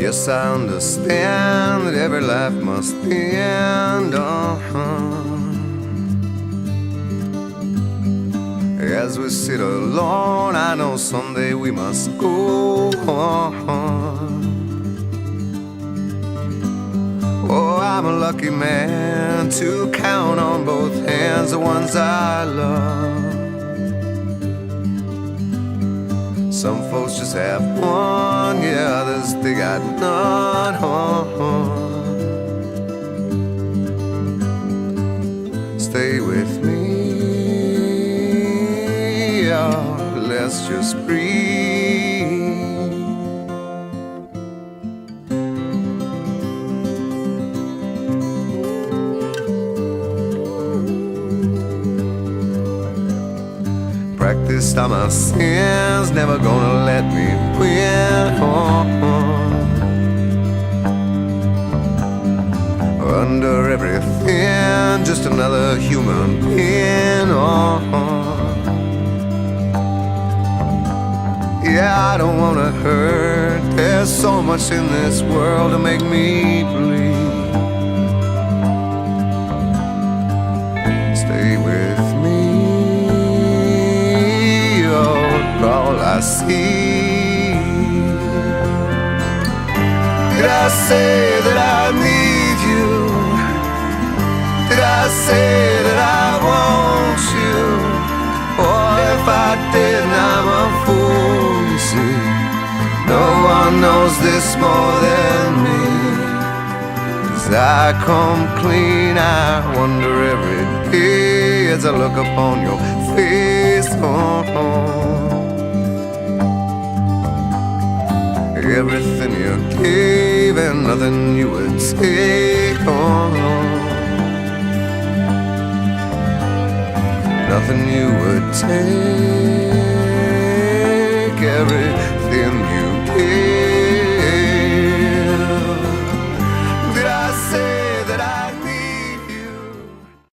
Yes, I understand that every life must end. As we sit alone, I know someday we must go on. Oh, I'm a lucky man to count on both hands the ones I love. Some folks just have one, yeah, others they got none. Stay with me, yeah, let's just breathe. Practiced on my sins, never gonna let me win. Under everything, just another human being. Yeah, I don't wanna hurt. There's so much in this world to make me bleed. Stay with me, all I see. Did I say that I need you? Did I say that I want you? Or if I didn't, I'm a fool, you see. No one knows this more than me. As I come clean, I wonder every day as I look upon your face. Everything you gave and nothing you would take on. Nothing you would take.